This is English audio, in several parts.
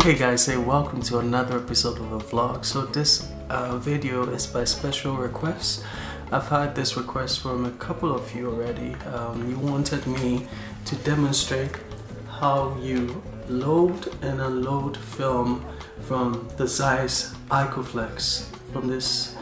Hey guys, hey, welcome to another episode of a vlog. So this video is by special request. I've had this request from a couple of you already. You wanted me to demonstrate how you load and unload film from the Zeiss Ikoflex, from this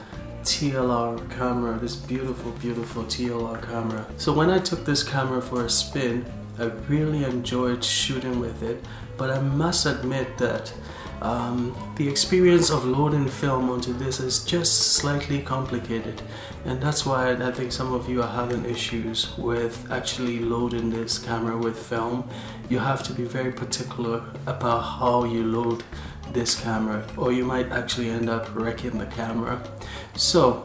TLR camera, this beautiful TLR camera. So when I took this camera for a spin, I really enjoyed shooting with it, but I must admit that the experience of loading film onto this is just slightly complicated, and that's why I think some of you are having issues with actually loading this camera with film. You have to be very particular about how you load this camera, or you might actually end up wrecking the camera. So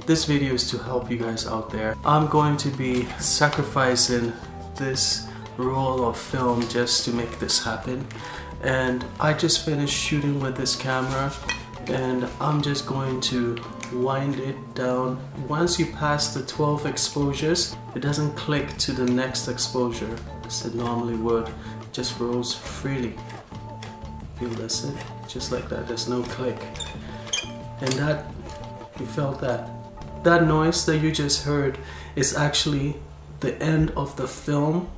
this video is to help you guys out there. I'm going to be sacrificing this roll of film just to make this happen, and I just finished shooting with this camera and I'm just going to wind it down. Once you pass the 12 exposures, it doesn't click to the next exposure as it normally would. It just rolls freely. You listen, just like that, there's no click. And that, you felt that noise that you just heard is actually the end of the film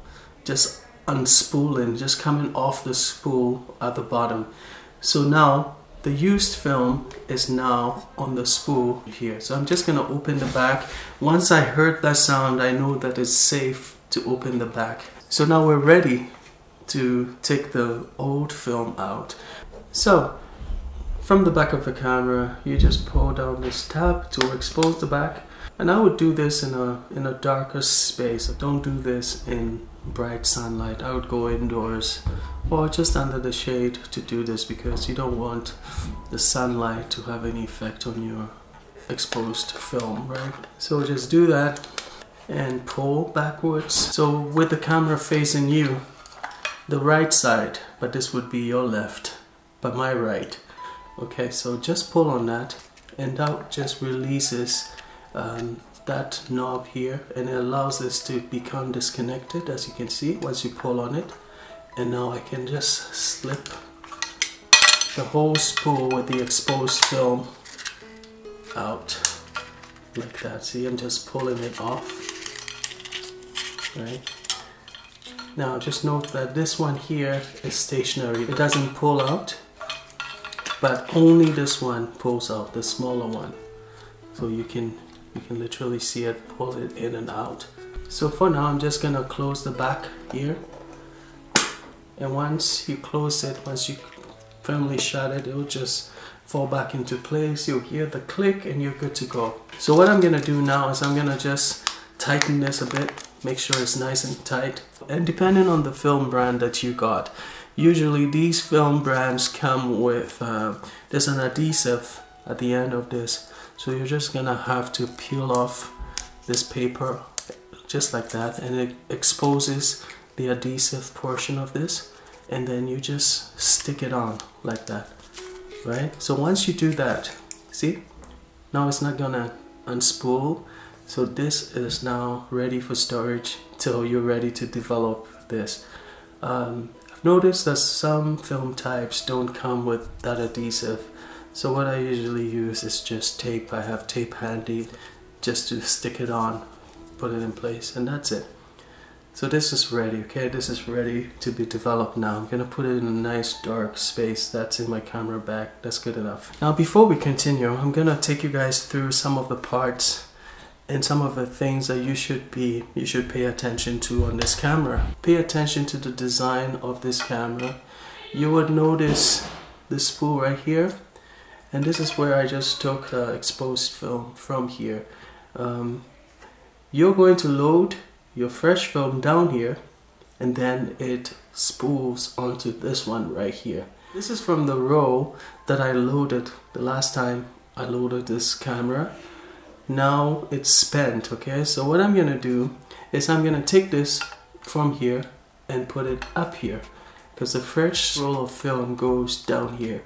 just unspooling, just coming off the spool at the bottom. So now the used film is now on the spool here. So I'm just gonna open the back. Once I heard that sound, I know that it's safe to open the back. So now we're ready to take the old film out. So from the back of the camera, you just pull down this tab to expose the back. And I would do this in a darker space. Don't do this in bright sunlight. I would go indoors or just under the shade to do this, because you don't want the sunlight to have any effect on your exposed film, right? So just do that and pull backwards. So with the camera facing you, the right side, but this would be your left, but my right. Okay, so just pull on that, and that just releases that knob here, and it allows this to become disconnected, as you can see once you pull on it. And now I can just slip the whole spool with the exposed film out like that. See, I'm just pulling it off, right? Now just note that this one here is stationary. It doesn't pull out, but only this one pulls out, the smaller one. So you can literally see it pull it in and out. So for now, I'm just gonna close the back here, and once you close it, once you firmly shut it, it'll just fall back into place. You'll hear the click and you're good to go. So what I'm gonna do now is I'm gonna just tighten this a bit, make sure it's nice and tight. And depending on the film brand that you got, usually these film brands come with there's an adhesive at the end of this. So you're just gonna have to peel off this paper just like that, and it exposes the adhesive portion of this, and then you just stick it on like that, right? So once you do that, see, now it's not gonna unspool. So this is now ready for storage till you're ready to develop this. I've noticed that some film types don't come with that adhesive. So what I usually use is just tape. I have tape handy just to stick it on, put it in place, and that's it. So this is ready, okay? This is ready to be developed now. I'm gonna put it in a nice dark space that's in my camera bag. That's good enough. Now before we continue, I'm gonna take you guys through some of the parts and some of the things that you should pay attention to on this camera. Pay attention to the design of this camera. You would notice the spool right here. And this is where I just took exposed film from here. You're going to load your fresh film down here, and then it spools onto this one right here. This is from the roll that I loaded the last time I loaded this camera. Now it's spent, okay? So what I'm gonna do is I'm gonna take this from here and put it up here, because the fresh roll of film goes down here,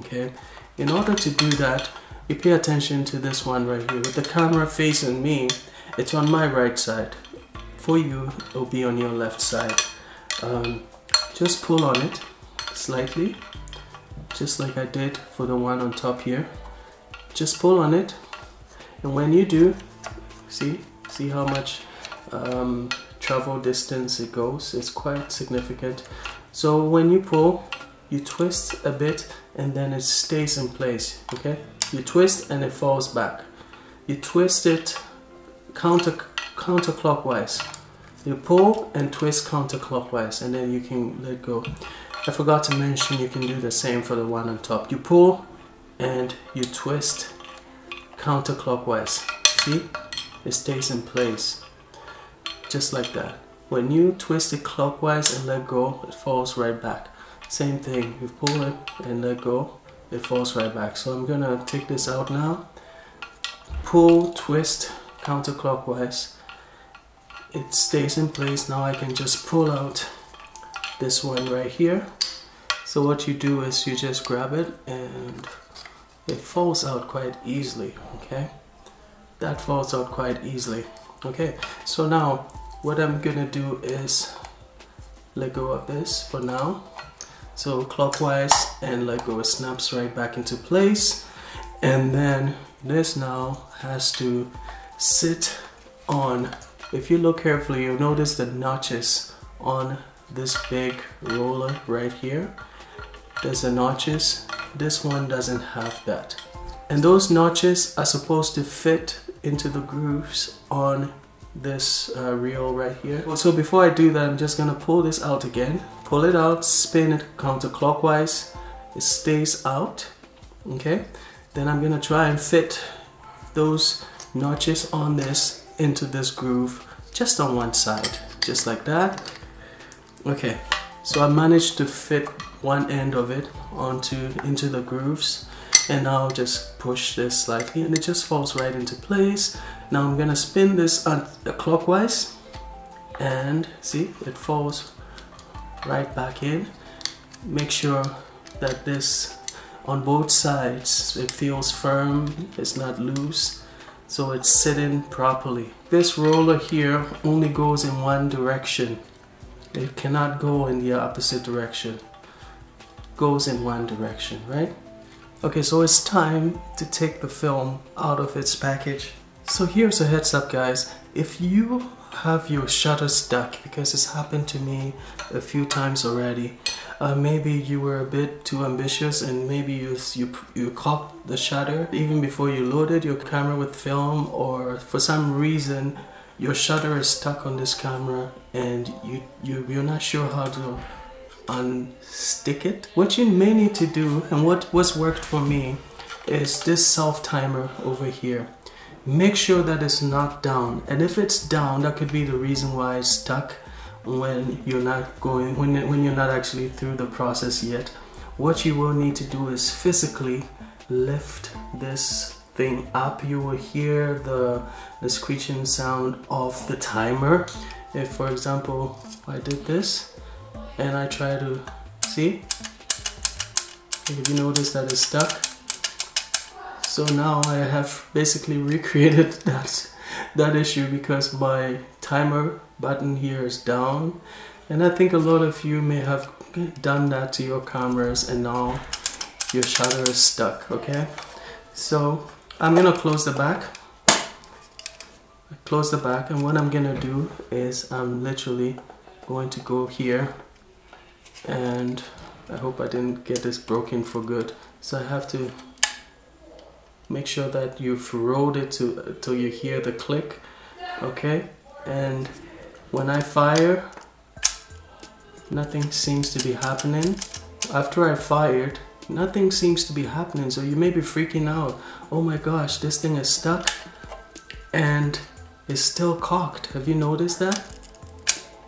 okay? In order to do that, you pay attention to this one right here. With the camera facing me, it's on my right side. For you, it'll be on your left side. Just pull on it slightly, just like I did for the one on top here. Just pull on it, and when you do, see how much travel distance it goes. It's quite significant. So when you pull, you twist a bit and then it stays in place. Okay, you twist and it falls back. You twist it counterclockwise. You pull and twist counterclockwise, and then you can let go. I forgot to mention you can do the same for the one on top. You pull and you twist counterclockwise. See, it stays in place just like that. When you twist it clockwise and let go, it falls right back. Same thing, you pull it and let go, it falls right back. So I'm gonna take this out now. Pull, twist counterclockwise, it stays in place. Now I can just pull out this one right here. So what you do is you just grab it and it falls out quite easily. Okay, that falls out quite easily. Okay, so now what I'm gonna do is let go of this for now. So clockwise and let go, it snaps right back into place. And then this now has to sit on, if you look carefully, you'll notice the notches on this big roller right here. There's the notches. This one doesn't have that. And those notches are supposed to fit into the grooves on this reel right here. So before I do that, I'm just gonna pull this out again. Pull it out, spin it counterclockwise. It stays out. Okay. Then I'm gonna try and fit those notches on this into this groove just on one side, just like that. Okay, so I managed to fit one end of it into the grooves, and now I'll just push this slightly and it just falls right into place. Now I'm gonna spin this clockwise, and see, it falls right back in. Make sure that this on both sides, it feels firm, it's not loose, so it's sitting properly. This roller here only goes in one direction. It cannot go in the opposite direction. It goes in one direction, right? Okay, so it's time to take the film out of its package. So here's a heads up, guys. If you have your shutter stuck, because it's happened to me a few times already, maybe you were a bit too ambitious and maybe you cocked the shutter even before you loaded your camera with film, or for some reason your shutter is stuck on this camera and you're not sure how to unstick it. What you may need to do, and what's worked for me, is this self timer over here. Make sure that it's not down, and if it's down, that could be the reason why it's stuck when you're not going, when you're not actually through the process yet. What you will need to do is physically lift this thing up. You will hear the screeching sound of the timer. If, for example, I did this and I try to see, if you notice that it's stuck. So now I have basically recreated that issue because my timer button here is down, and I think a lot of you may have done that to your cameras and now your shutter is stuck. Okay, so I'm gonna close the back. Close the back, and what I'm gonna do is I'm literally going to go here, and I hope I didn't get this broken for good. So I have to make sure that you've rolled it till you hear the click. Okay, and when I fire, nothing seems to be happening. After I fired, nothing seems to be happening. So you may be freaking out. Oh my gosh, this thing is stuck and it's still cocked. Have you noticed that?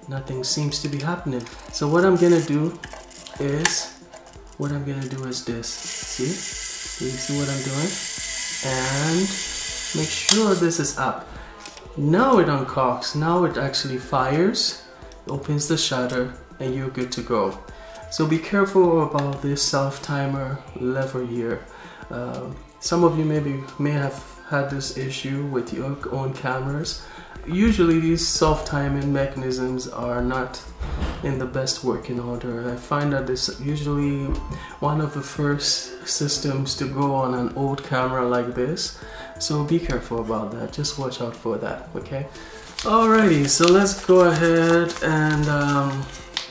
Nothing seems to be happening. So what I'm gonna do is this. See? You see what I'm doing? And make sure this is up. Now it uncocks. Now it actually fires, opens the shutter, and you're good to go. So be careful about this self timer lever here. Some of you may have had this issue with your own cameras. Usually these self timing mechanisms are not in the best working order. I find that it's usually one of the first systems to go on an old camera like this, so be careful about that. Just watch out for that, okay? Alrighty, so let's go ahead and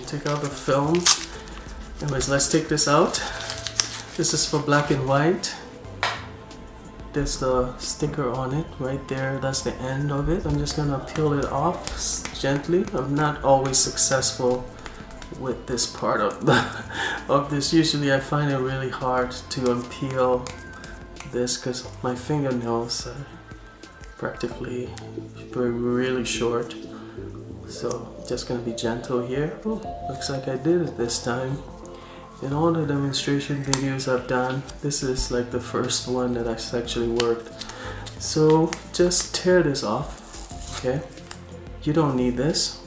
take out the film. Anyways, let's take this out. This is for black and white. There's the sticker on it right there. That's the end of it. I'm just gonna peel it off gently. I'm not always successful with this part of this. Usually I find it really hard to unpeel this because my fingernails are practically really short. So just gonna be gentle here. Oh, looks like I did it this time. In all the demonstration videos I've done, this is like the first one that actually worked. So just tear this off, okay? You don't need this.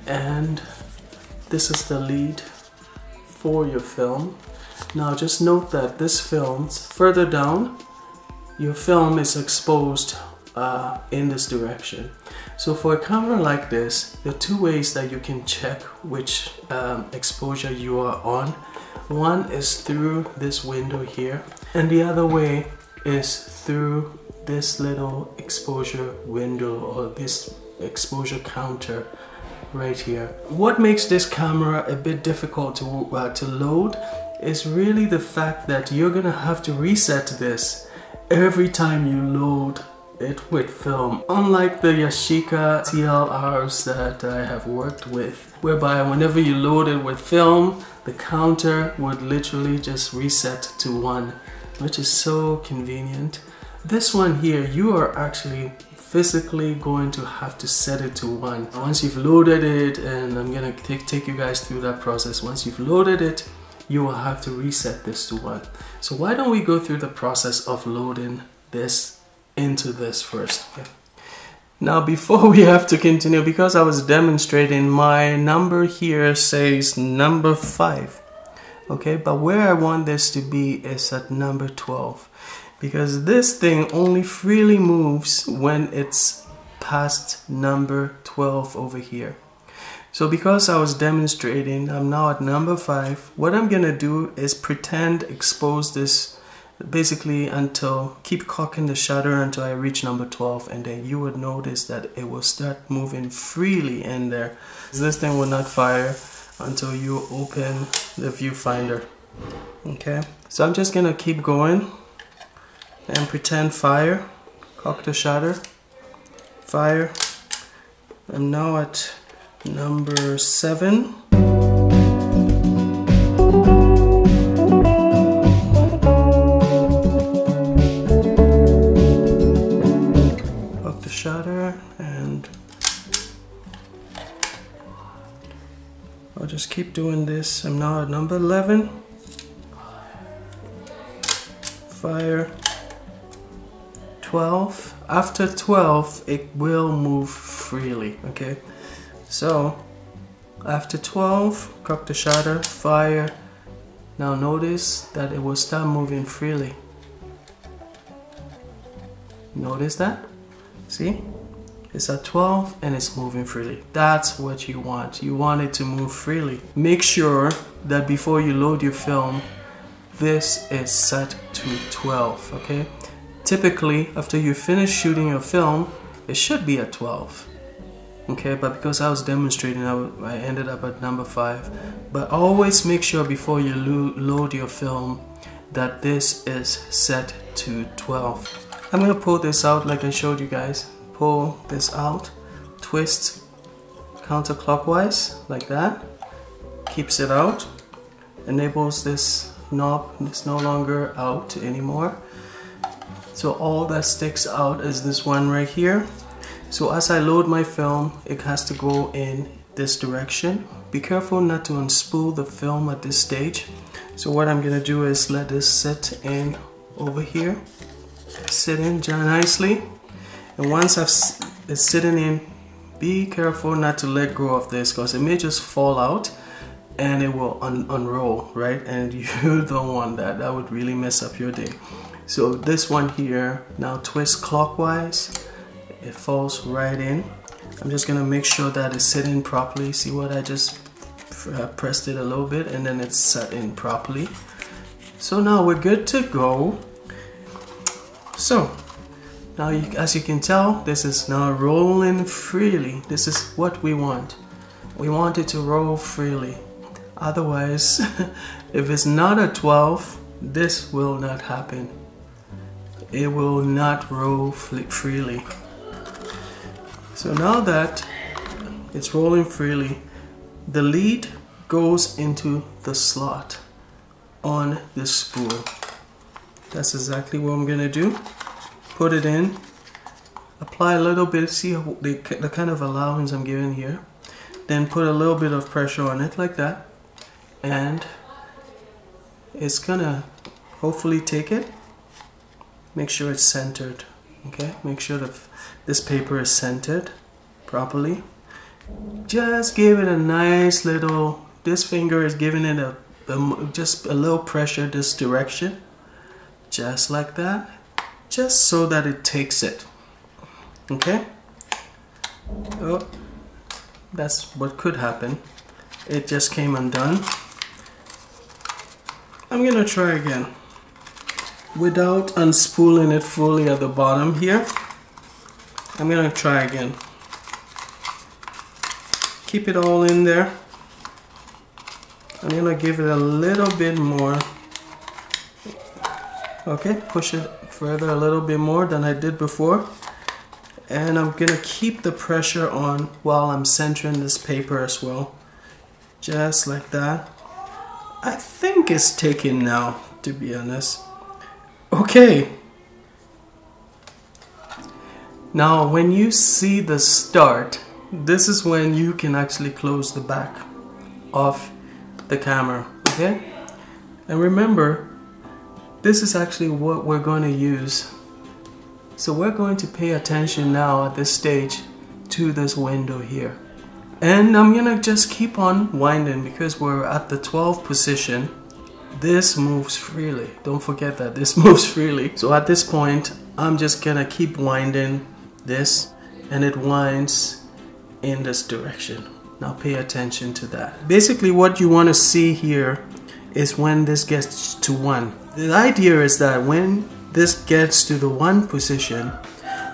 And this is the lead for your film. Now just note that this film, further down, your film is exposed in this direction. So for a camera like this, there are two ways that you can check which exposure you are on. One is through this window here, and the other way is through this little exposure window or this exposure counter right here. What makes this camera a bit difficult to load is really the fact that you're gonna have to reset this every time you load it with film. Unlike the Yashica TLRs that I have worked with, whereby whenever you load it with film, the counter would literally just reset to 1, which is so convenient. This one here, you are actually physically going to have to set it to 1. Once you've loaded it, and I'm gonna take you guys through that process. Once you've loaded it, you will have to reset this to 1. So why don't we go through the process of loading this into this first. Okay. Now before we have to continue, because I was demonstrating, my number here says number 5, okay, but where I want this to be is at number 12, because this thing only freely moves when it's past number 12 over here. So because I was demonstrating, I'm now at number 5. What I'm gonna do is pretend expose this basically until, keep cocking the shutter until I reach number 12, and then you would notice that it will start moving freely in there. This thing will not fire until you open the viewfinder. Okay, so I'm just gonna keep going and pretend fire, cock the shutter, fire. I'm now at number 7. Shutter, and I'll just keep doing this. I'm now at number 11. Fire. 12. After 12, it will move freely. Okay, so after 12, cock the shutter, fire. Now notice that it will start moving freely. Notice that? See, it's at 12 and it's moving freely. That's what you want. You want it to move freely. Make sure that before you load your film, this is set to 12, okay? Typically, after you finish shooting your film, it should be at 12, okay? But because I was demonstrating, I ended up at number 5. But always make sure before you load your film that this is set to 12. I'm gonna pull this out like I showed you guys. Pull this out, twist counterclockwise like that, keeps it out, enables this knob. It's no longer out anymore. So all that sticks out is this one right here. So as I load my film, it has to go in this direction. Be careful not to unspool the film at this stage. So what I'm gonna do is let this sit in over here. Sit in nicely, and once it's sitting in, be careful not to let go of this because it may just fall out and it will unroll, right? And you don't want that. That would really mess up your day. So this one here, now twist clockwise, it falls right in. I'm just gonna make sure that it's sitting properly. See what I just pressed it a little bit and then it's set in properly. So now we're good to go. So now as you can tell, this is now rolling freely. This is what we want. We want it to roll freely. Otherwise, if it's not a 12, this will not happen. It will not roll freely. So now that it's rolling freely, the lead goes into the slot on this spool. That's exactly what I'm gonna do. Put it in, apply a little bit, see the kind of allowance I'm giving here. Then put a little bit of pressure on it like that. And it's gonna hopefully take it. Make sure it's centered, okay? Make sure that this paper is centered properly. Just give it a nice little, this finger is giving it just a little pressure this direction. Just like that. Just so that it takes it, okay? Oh, that's what could happen. It just came undone. I'm gonna try again. Without unspooling it fully at the bottom here, I'm gonna try again. Keep it all in there. I'm gonna give it a little bit more. Okay, push it further a little bit more than I did before. And I'm gonna keep the pressure on while I'm centering this paper as well. Just like that. I think it's taken now, to be honest. Okay. Now, when you see the start, this is when you can actually close the back of the camera, okay? And remember, this is actually what we're going to use. So we're going to pay attention now at this stage to this window here. And I'm gonna just keep on winding because we're at the 12 position. This moves freely. Don't forget that this moves freely. So at this point, I'm just gonna keep winding this and it winds in this direction. Now pay attention to that. Basically what you want to see here is when this gets to 1. The idea is that when this gets to the 1 position,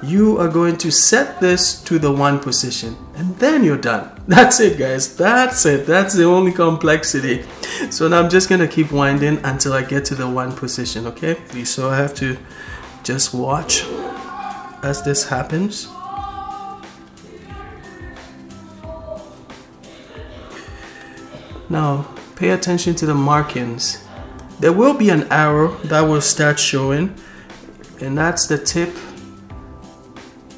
you are going to set this to the 1 position and then you're done. That's it, guys. That's it. That's the only complexity. So now I'm just going to keep winding until I get to the 1 position, okay? So I have to just watch as this happens. Now pay attention to the markings. There will be an arrow that will start showing, and that's the tip.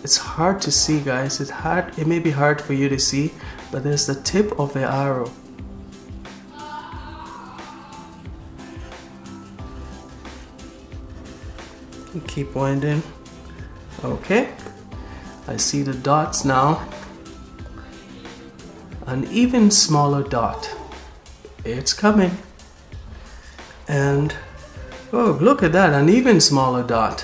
It's hard to see, guys. It may be hard for you to see, but there's the tip of the arrow. You keep winding. Okay, I see the dots now. An even smaller dot. It's coming. And oh, look at that, an even smaller dot.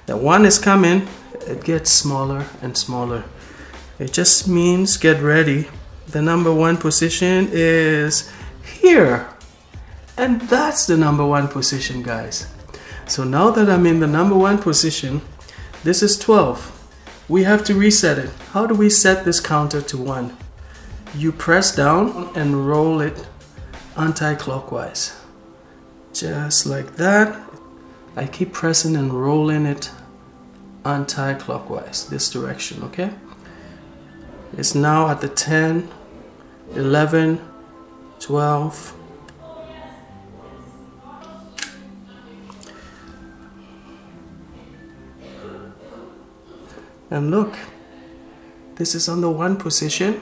The 1 is coming. It gets smaller and smaller. It just means get ready. The number 1 position is here. And that's the number 1 position, guys. So now that I'm in the number 1 position, this is 12. We have to reset it. How do we set this counter to 1? You press down and roll it anti-clockwise. Just like that. I keep pressing and rolling it anti-clockwise, this direction, okay? It's now at the 10, 11, 12. And look, this is on the 1 position.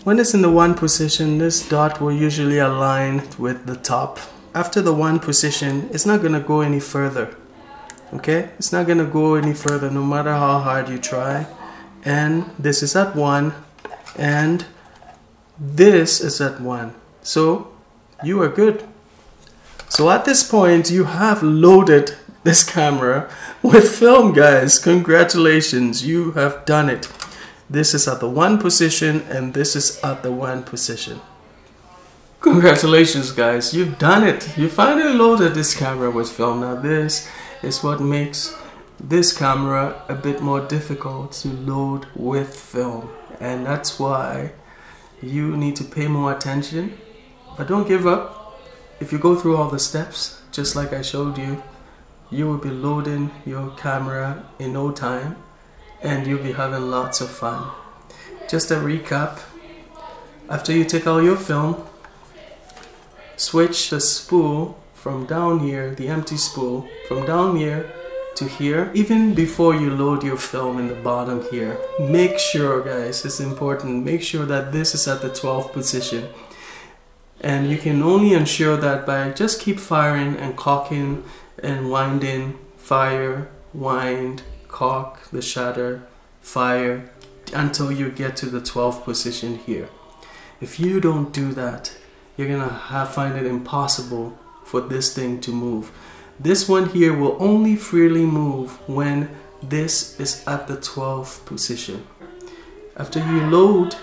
When it's in the 1 position, this dot will usually align with the top. After the 1 position, it's not going to go any further. Okay? It's not going to go any further no matter how hard you try. And this is at 1. And this is at 1. So you are good. So at this point, you have loaded this camera with film, guys. Congratulations, you have done it. This is at the 1 position and this is at the 1 position. Congratulations, guys, you've done it. You finally loaded this camera with film. Now this is what makes this camera a bit more difficult to load with film, and that's why you need to pay more attention. But don't give up. If you go through all the steps just like I showed you, you will be loading your camera in no time and you'll be having lots of fun. Just a recap: after you take out your film, switch the spool from down here, the empty spool, from down here to here. Even before you load your film in the bottom here, make sure, guys, it's important, make sure that this is at the 12th position. And you can only ensure that by just keep firing and cocking and winding, fire, wind, cock, the shutter, fire, until you get to the 12th position here. If you don't do that, you're gonna find it impossible for this thing to move. This one here will only freely move when this is at the 12th position. After you load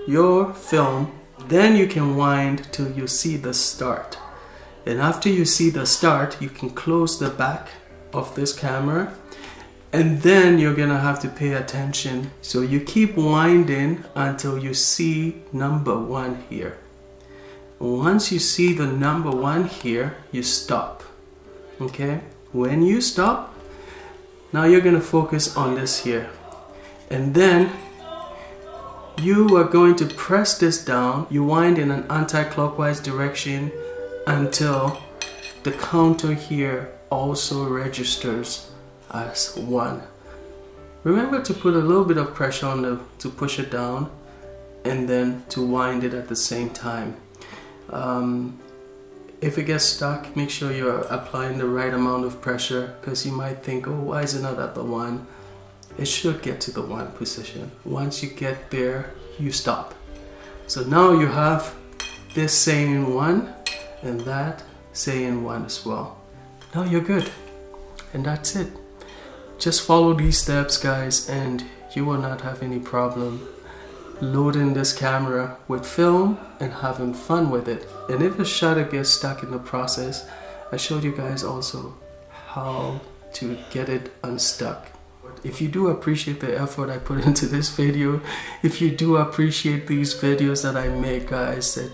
your film, then you can wind till you see the start. And after you see the start, you can close the back of this camera, and then you're gonna have to pay attention. So you keep winding until you see number 1 here. Once you see the number 1 here, you stop. Okay, when you stop, now you're gonna focus on this here, and then you are going to press this down. You wind in an anti-clockwise direction until the counter here also registers as 1. Remember to put a little bit of pressure on to push it down, and then to wind it at the same time. If it gets stuck, make sure you're applying the right amount of pressure, because you might think, oh, why is it not at the 1? It should get to the 1 position. Once you get there, you stop. So now you have this saying 1 and that saying 1 as well. Now you're good, and that's it. Just follow these steps, guys, and you will not have any problem loading this camera with film and having fun with it. And if a shutter gets stuck in the process, I showed you guys also how to get it unstuck. If you do appreciate the effort I put into this video, if you do appreciate these videos that I make, guys, that,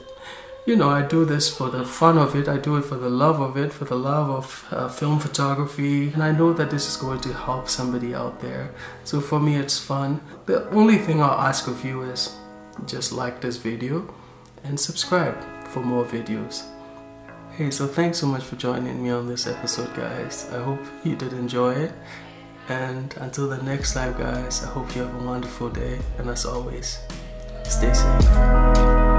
you know, I do this for the fun of it, I do it for the love of it, for the love of film photography, and I know that this is going to help somebody out there. So for me, it's fun. The only thing I'll ask of you is just like this video and subscribe for more videos. Hey, so thanks so much for joining me on this episode, guys. I hope you did enjoy it. And until the next time, guys, I hope you have a wonderful day. And as always, stay safe.